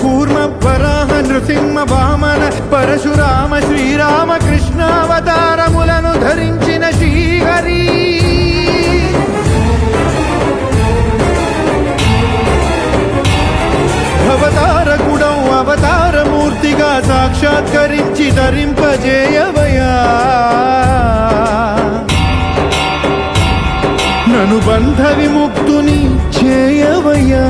కూర్మ వరాహ నృసింహ వామన పరశురామ శ్రీరామ కృష్ణావతారములను ధరించిన శ్రీహరి అవతారకుడౌ అవతారమూర్తిగా సాక్షాత్కరించి ధరింపజేయవయా నను బంధ విముక్తుని చేయవయ్యా